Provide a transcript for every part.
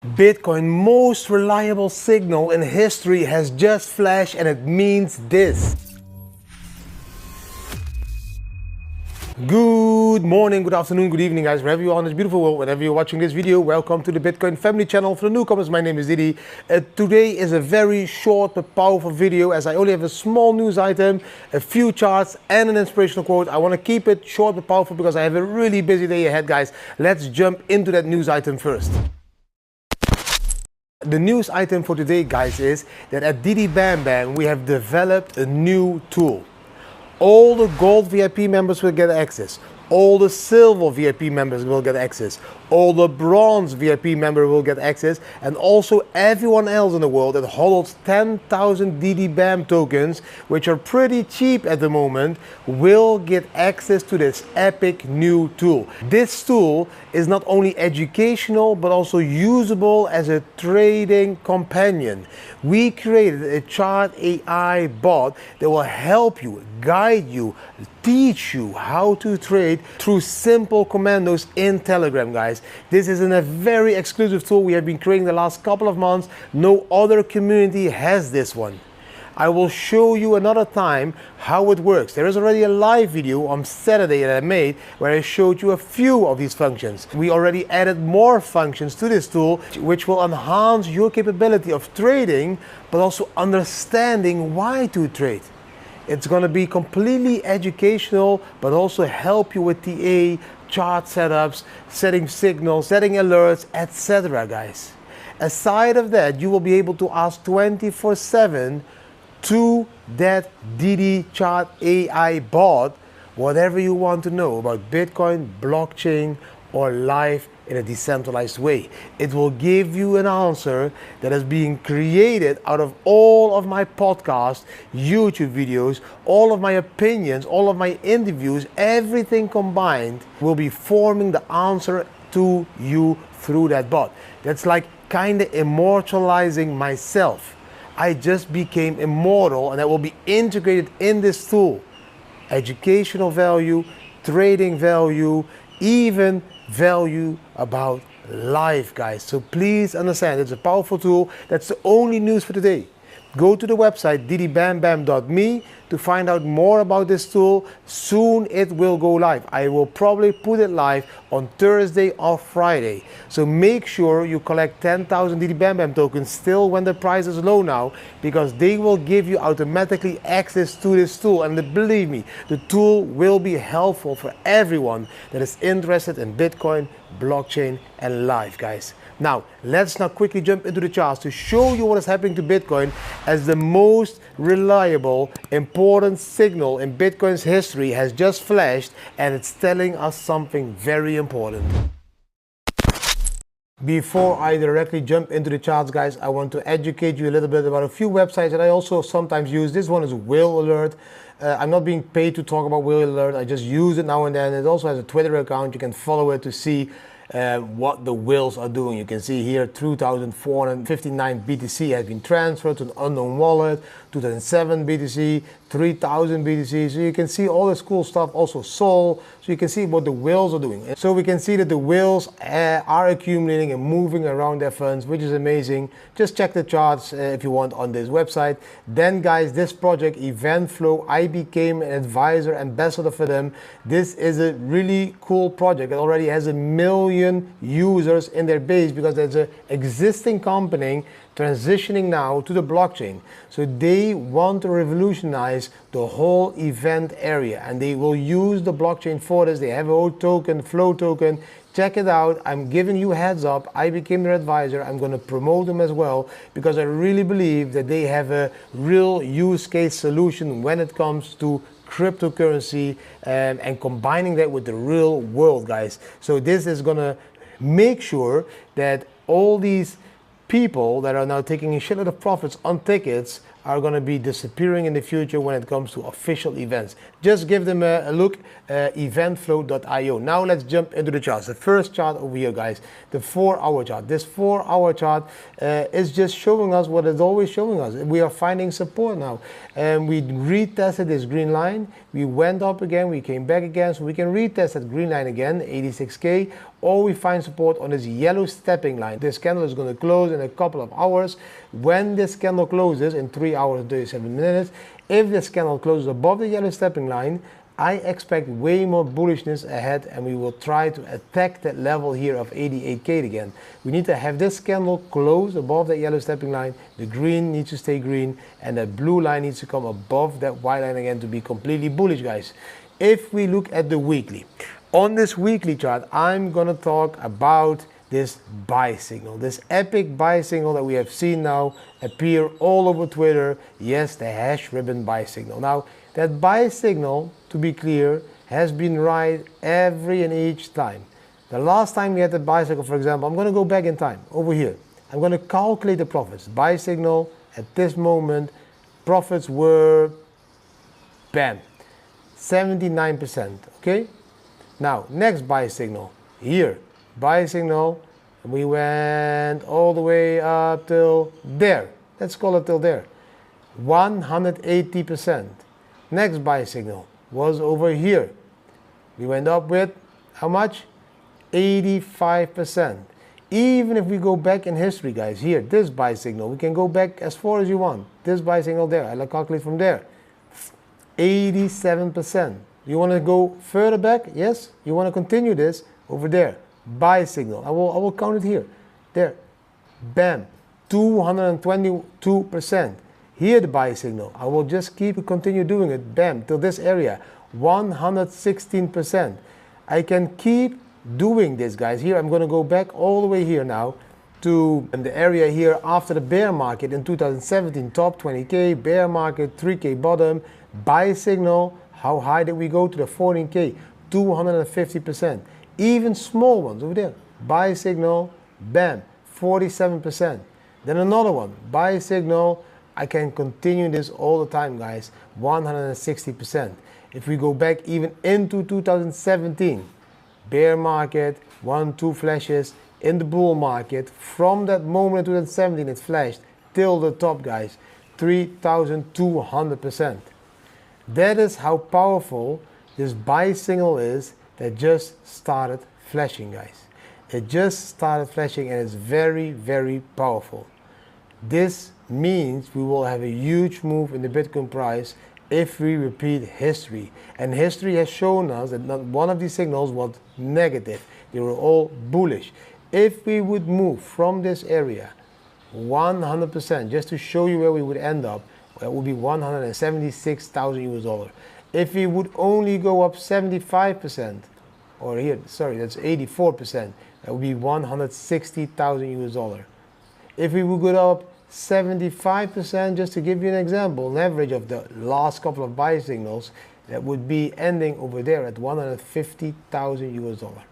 Bitcoin most reliable signal in history has just flashed, and it means this. Good morning, good afternoon, good evening, guys, wherever you are in this beautiful world, whenever you're watching this video. Welcome to the Bitcoin family channel. For the newcomers, my name is Didi. Today is a very short but powerful video, as I only have a small news item, a few charts, and an inspirational quote. I want to keep it short but powerful because I have a really busy day ahead, guys. Let's jump into that news item first. The news item for today, guys, is that at Didi Bam Bam we have developed a new tool. All the gold VIP members will get access. All the silver VIP members will get access. All the bronze VIP member will get access. And also everyone else in the world that holds 10,000 Didi Bam tokens, which are pretty cheap at the moment, will get access to this epic new tool. This tool is not only educational, but also usable as a trading companion. We created a chart AI bot that will help you, guide you, teach you how to trade through simple commandos in Telegram, guys. This is a very exclusive tool we have been creating the last couple of months. No other community has this one. I will show you another time how it works. There is already a live video on Saturday that I made where I showed you a few of these functions. We already added more functions to this tool, which will enhance your capability of trading, but also understanding why to trade. It's going to be completely educational, but also help you with TA, chart setups, setting signals, setting alerts, etc., guys. Aside of that, you will be able to ask 24/7 to that Didi Chart AI bot whatever you want to know about Bitcoin, blockchain, or life in a decentralized way. It will give you an answer that is being created out of all of my podcasts, YouTube videos, all of my opinions, all of my interviews. Everything combined will be forming the answer to you through that bot. That's like kind of immortalizing myself. I just became immortal, and that will be integrated in this tool. Educational value, trading value, even value about life, guys. So please understand, it's a powerful tool. That's the only news for today. Go to the website didibambam.me to find out more about this tool. Soon it will go live. I will probably put it live on Thursday or Friday. So make sure you collect 10,000 Didi Bam Bam tokens still when the price is low now, because they will give you automatically access to this tool. And believe me, the tool will be helpful for everyone that is interested in Bitcoin, blockchain, and life, guys. Now, let's now quickly jump into the charts to show you what is happening to Bitcoin as the most reliable, important signal in Bitcoin's history has just flashed, and it's telling us something very important. Before I directly jump into the charts, guys, I want to educate you a little bit about a few websites that I also sometimes use. This one is Whale Alert. I'm not being paid to talk about Whale Alert. I just use it now and then. It also has a Twitter account. You can follow it to see what the whales are doing. You can see here 2,459 BTC has been transferred to an unknown wallet, 2007 BTC, 3,000 BTC. So you can see all this cool stuff. Also Sol. So you can see what the whales are doing. So we can see that the whales are accumulating and moving around their funds, which is amazing. Just check the charts if you want on this website. Then, guys, this project Eventflow, I became an advisor, ambassador for them. This is a really cool project. It already has 1 million users in their base because there's an existing company transitioning now to the blockchain. So they want to revolutionize the whole event area, and they will use the blockchain for this. They have a whole token, Flow token. Check it out. I'm giving you a heads up. I became their advisor. I'm going to promote them as well because I really believe that they have a real use case solution when it comes to cryptocurrency and combining that with the real world, guys. So this is going to make sure that all these people that are now taking a shitload of profits on tickets are going to be disappearing in the future when it comes to official events. Just give them a look, eventflow.io. Now let's jump into the charts. The first chart over here, guys, the 4-hour chart. This 4-hour chart is just showing us what it's always showing us. We are finding support now. And we retested this green line. We went up again, we came back again, so we can retest that green line again, 86K. or we find support on this yellow stepping line. This candle is going to close in a couple of hours. When this candle closes in 3 hours and 37 minutes, if this candle closes above the yellow stepping line, I expect way more bullishness ahead, and we will try to attack that level here of 88K again. We need to have this candle close above that yellow stepping line. The green needs to stay green, and that blue line needs to come above that white line again to be completely bullish, guys. If we look at the weekly, on this weekly chart, I'm gonna talk about this buy signal, this epic buy signal that we have seen now appear all over Twitter. Yes, the hash ribbon buy signal. Now, that buy signal, to be clear, has been right every and each time. The last time we had the buy signal, for example, I'm going to go back in time, over here. I'm going to calculate the profits. Buy signal, at this moment, profits were, bam, 79%, okay? Now, next buy signal, here, buy signal, and we went all the way up till there. Let's call it till there, 180%. Next buy signal was over here. We went up with how much? 85%. Even if we go back in history, guys, here, this buy signal, we can go back as far as you want. This buy signal there, I'll calculate from there. 87%. You want to go further back? Yes. You want to continue this? Over there. Buy signal. I will count it here. There. Bam. 222%. Here the buy signal. I will just continue doing it. Bam. Till this area. 116%. I can keep doing this, guys. Here I'm going to go back all the way here now to the area here after the bear market in 2017. Top 20K, bear market, 3K bottom, buy signal. How high did we go to the 14K? 250%. Even small ones over there. Buy signal, bam, 47%. Then another one, buy signal. I can continue this all the time, guys, 160%. If we go back even into 2017, bear market, 1-2 flashes in the bull market. From that moment in 2017, it flashed till the top, guys, 3,200%. That is how powerful this buy signal is that just started flashing, guys. It just started flashing, and it's very, very powerful. This means we will have a huge move in the Bitcoin price if we repeat history. And history has shown us that not one of these signals was negative. They were all bullish. If we would move from this area 100%, just to show you where we would end up, that would be 176,000 US dollar. If we would only go up 75%, or here, sorry, that's 84%, that would be 160,000 US dollar. If we would go up 75%, just to give you an example, an average of the last couple of buy signals, that would be ending over there at 150,000 US dollar.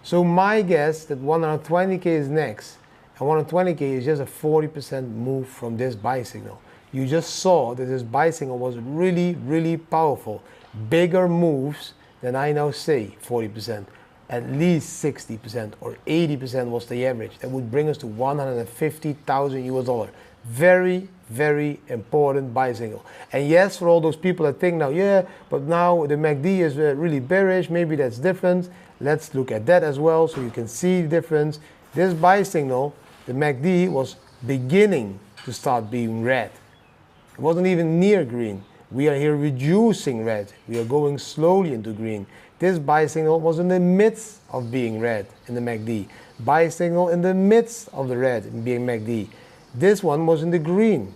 So my guess that 120K is next, and 120K is just a 40% move from this buy signal. You just saw that this buy signal was really, really powerful. Bigger moves than I now say, 40%. At least 60% or 80% was the average. That would bring us to 150,000 US dollar. Very, very important buy signal. And yes, for all those people that think now, yeah, but now the MACD is really bearish, maybe that's different. Let's look at that as well so you can see the difference. This buy signal, the MACD was beginning to start being red. It wasn't even near green. We are here reducing red. We are going slowly into green. This buy signal was in the midst of being red in the MACD. Buy signal in the midst of the red in being MACD. This one was in the green.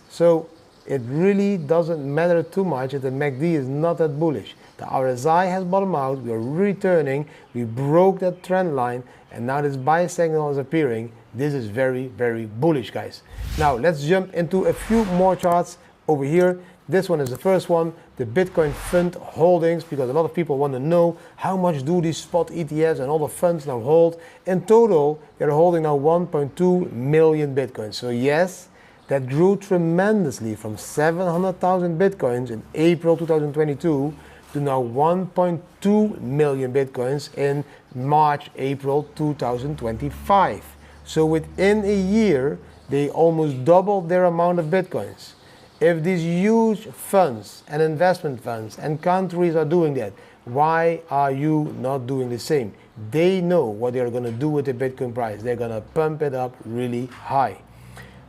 So it really doesn't matter too much if the MACD is not that bullish. The RSI has bottomed out. We are returning. We broke that trend line. And now this buy signal is appearing. This is very, very bullish, guys. Now let's jump into a few more charts over here. This one is the first one, the Bitcoin fund holdings, because a lot of people want to know how much do these spot ETFs and all the funds now hold. In total, they're holding now 1.2 million Bitcoins. So yes, that grew tremendously from 700,000 Bitcoins in April 2022 to now 1.2 million Bitcoins in March, April 2025. So within a year, they almost doubled their amount of Bitcoins. If these huge funds and investment funds and countries are doing that, why are you not doing the same? they know what they're going to do with the Bitcoin price. They're going to pump it up really high.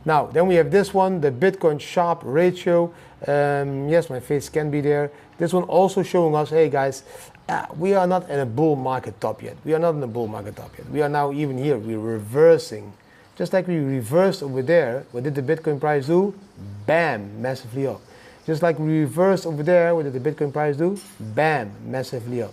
Now, then we have this one, the Bitcoin Sharpe ratio. Yes, my face can be there. This one also showing us, hey guys, we are not in a bull market top yet. We are not in a bull market top yet. We are now even here. We're reversing. Just like we reversed over there, what did the Bitcoin price do? Bam, massively up. Just like we reversed over there, what did the Bitcoin price do? Bam, massively up.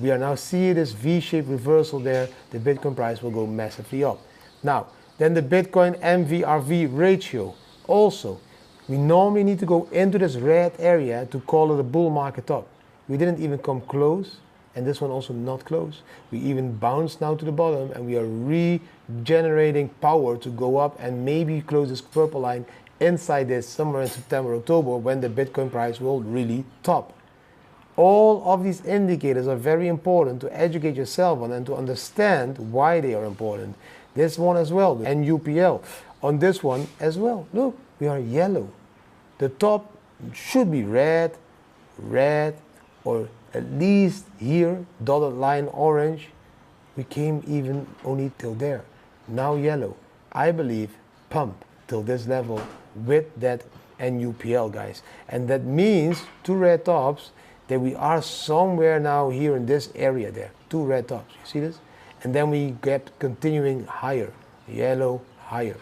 We are now seeing this V-shaped reversal there. The Bitcoin price will go massively up. Now, then the Bitcoin MVRV ratio. Also, we normally need to go into this red area to call it a bull market top. We didn't even come close, and this one also not close. We even bounced now to the bottom, and we are regenerating power to go up and maybe close this purple line inside this somewhere in September, October, when the Bitcoin price will really top. All of these indicators are very important to educate yourself on and to understand why they are important. This one as well, the NUPL. On this one as well, look, we are yellow. The top should be red, or at least here, dotted line orange. We came even only till there. Now yellow. I believe pump till this level with that NUPL, guys. And that means two red tops, that we are somewhere now here in this area there. Two red tops, you see this? And then we get continuing higher, yellow, higher.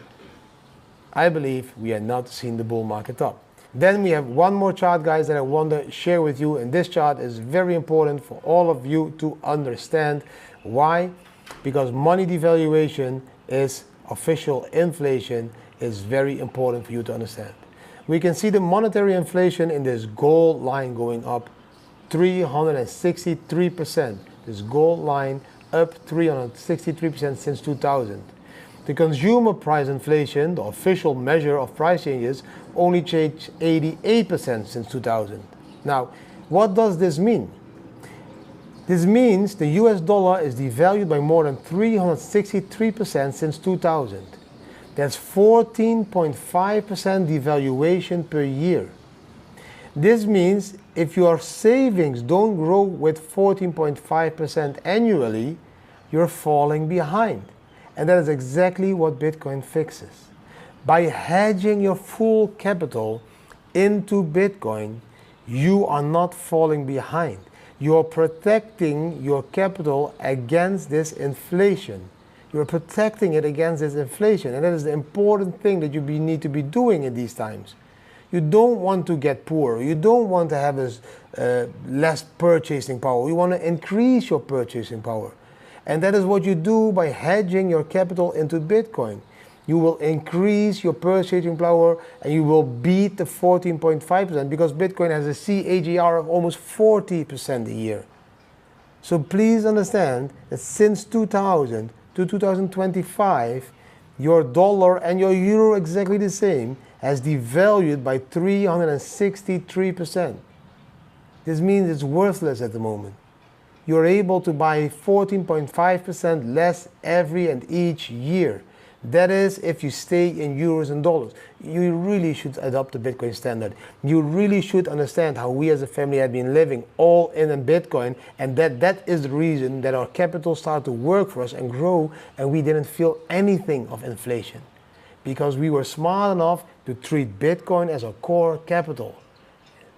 I believe we are not seeing the bull market top. Then we have one more chart, guys, that I want to share with you. And this chart is very important for all of you to understand. Why? Because money devaluation is official inflation is very important for you to understand. We can see the monetary inflation in this gold line going up 363%. This gold line up 363% since 2000. The consumer price inflation, the official measure of price changes, only changed 88% since 2000. Now, what does this mean? This means the US dollar is devalued by more than 363% since 2000. That's 14.5% devaluation per year. This means if your savings don't grow with 14.5% annually, you're falling behind. And that is exactly what Bitcoin fixes. By hedging your full capital into Bitcoin, you are not falling behind. You're protecting your capital against this inflation. You're protecting it against this inflation. And that is the important thing that you need to be doing in these times. You don't want to get poorer. You don't want to have this, less purchasing power. You want to increase your purchasing power. And that is what you do by hedging your capital into Bitcoin. You will increase your purchasing power and you will beat the 14.5% because Bitcoin has a CAGR of almost 40% a year. So please understand that since 2000 to 2025, your dollar and your euro exactly the same has devalued by 363%. This means it's worthless at the moment. You're able to buy 14.5% less every and each year. That is if you stay in euros and dollars. You really should adopt the Bitcoin standard. You really should understand how we as a family have been living all in Bitcoin, and that is the reason that our capital started to work for us and grow, and we didn't feel anything of inflation. Because we were smart enough to treat Bitcoin as a core capital,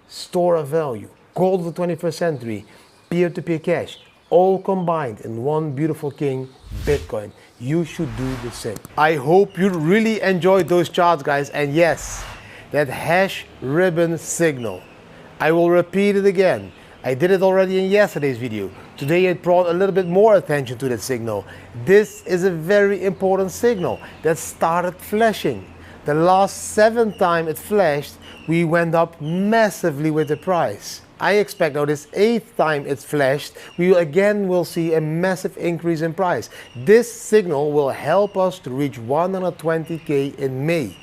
store of value, gold of the 21st century, peer-to-peer cash, all combined in one beautiful king, Bitcoin. You should do the same. I hope you really enjoyed those charts, guys. And yes, that hash ribbon signal. I will repeat it again. I did it already in yesterday's video. Today it brought a little bit more attention to that signal. This is a very important signal that started flashing. The last 7 times it flashed, we went up massively with the price. I expect now this 8th time it's flashed, we again will see a massive increase in price. This signal will help us to reach 120K in May.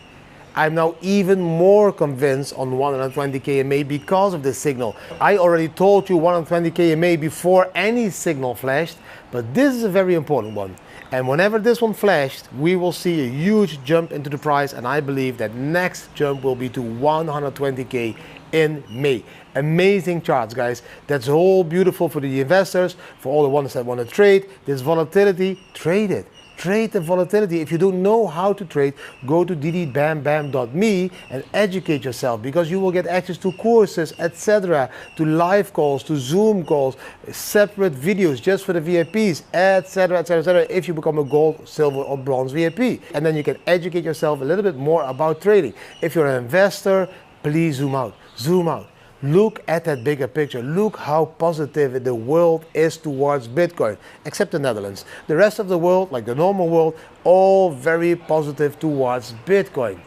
I'm now even more convinced on 120K in May because of this signal. I already told you 120K in May before any signal flashed, but this is a very important one. And whenever this one flashed, we will see a huge jump into the price, and I believe that next jump will be to 120K in May. Amazing charts, guys. That's all beautiful for the investors, for all the ones that want to trade. This volatility, trade it. Trade the volatility. If you don't know how to trade, go to ddbambam.me and educate yourself, because you will get access to courses, etc., to live calls, to Zoom calls, separate videos just for the VIPs, etc., etc., etc., if you become a gold, silver, or bronze VIP. And then you can educate yourself a little bit more about trading. If you're an investor, please zoom out. Zoom out. Look at that bigger picture. Look how positive the world is towards Bitcoin, except the Netherlands. The rest of the world, like the normal world, all very positive towards Bitcoin.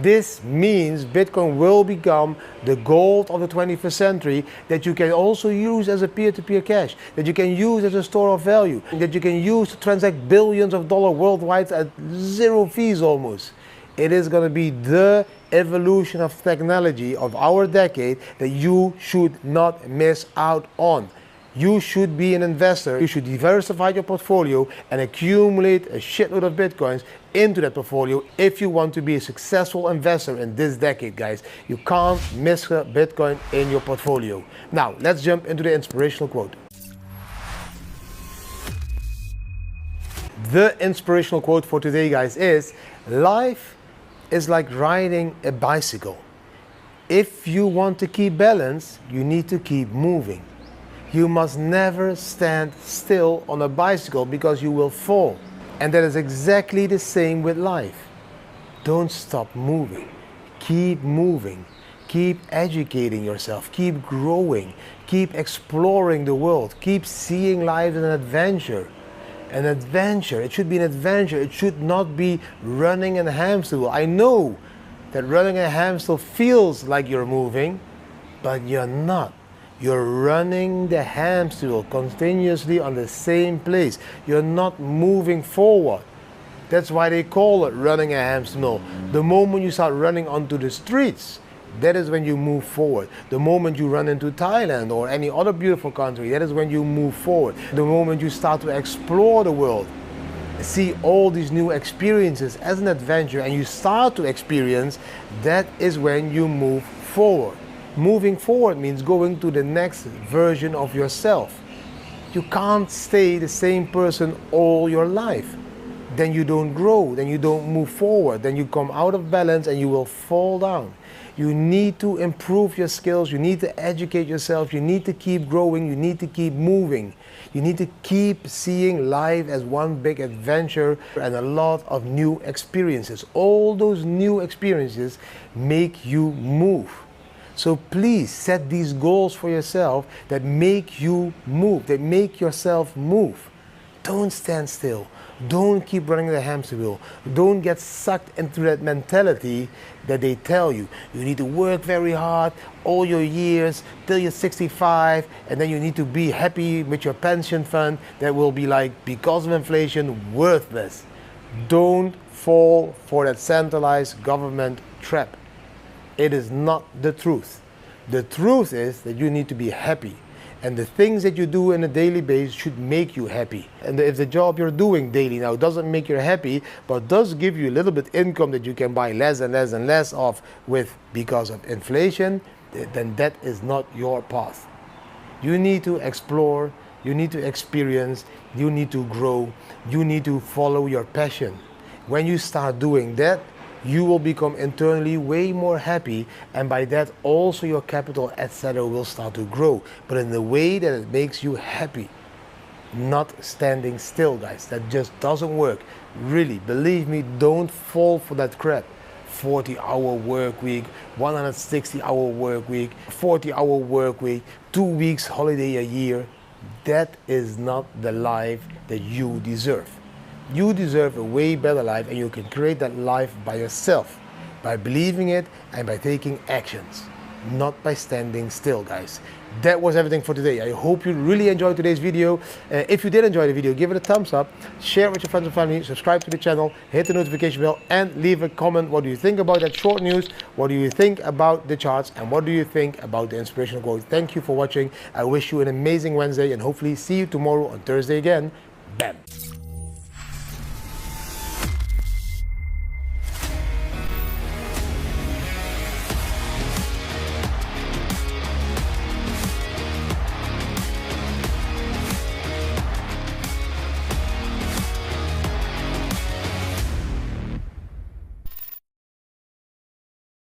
This means Bitcoin will become the gold of the 21st century that you can also use as a peer-to-peer cash, that you can use as a store of value, that you can use to transact billions of dollars worldwide at zero fees almost. It is going to be the evolution of technology of our decade that you should not miss out on. You should be an investor. You should diversify your portfolio and accumulate a shitload of Bitcoins into that portfolio if you want to be a successful investor in this decade, guys. You can't miss Bitcoin in your portfolio. Now, let's jump into the inspirational quote. The inspirational quote for today, guys, is life is like riding a bicycle. If you want to keep balance, you need to keep moving. You must never stand still on a bicycle because you will fall. And that is exactly the same with life. Don't stop moving. Keep moving. Keep educating yourself. Keep growing. Keep exploring the world. Keep seeing life as an adventure. An adventure. It should be an adventure. It should not be running a hamster wheel. I know that running a hamster feels like you're moving, but you're not. You're running the hamster wheel continuously on the same place. You're not moving forward. That's why they call it running a hamster wheel. The moment you start running onto the streets, that is when you move forward. The moment you run into Thailand or any other beautiful country, that is when you move forward. The moment you start to explore the world, see all these new experiences as an adventure, and you start to experience, that is when you move forward. Moving forward means going to the next version of yourself. You can't stay the same person all your life. Then you don't grow, then you don't move forward, then you come out of balance and you will fall down. You need to improve your skills, you need to educate yourself, you need to keep growing, you need to keep moving. You need to keep seeing life as one big adventure and a lot of new experiences. All those new experiences make you move. So please set these goals for yourself that make you move, that make yourself move. Don't stand still. Don't keep running the hamster wheel. Don't get sucked into that mentality that they tell you. You need to work very hard all your years till you're 65, and then you need to be happy with your pension fund that will be, like, because of inflation, worthless. Don't fall for that centralized government trap. It is not the truth. The truth is that you need to be happy. And the things that you do on a daily basis should make you happy. And if the job you're doing daily now doesn't make you happy, but does give you a little bit income that you can buy less and less and less of with because of inflation, then that is not your path. You need to explore, you need to experience, you need to grow, you need to follow your passion. When you start doing that, you will become internally way more happy, and by that also your capital, etc., will start to grow, but in a way that it makes you happy. Not standing still, guys. That just doesn't work. Really, believe me, don't fall for that crap. 40-hour work week, 160-hour work week, 40-hour work week, 2 weeks holiday a year. That is not the life that you deserve. You deserve a way better life, and you can create that life by yourself, by believing it and by taking actions, not by standing still, guys. That was everything for today. I hope you really enjoyed today's video. If you did enjoy the video, give it a thumbs up, share it with your friends and family, subscribe to the channel, hit the notification bell, and leave a comment. What do you think about that short news? What do you think about the charts? And what do you think about the inspirational quote? Thank you for watching. I wish you an amazing Wednesday, and hopefully see you tomorrow on Thursday again. Bam.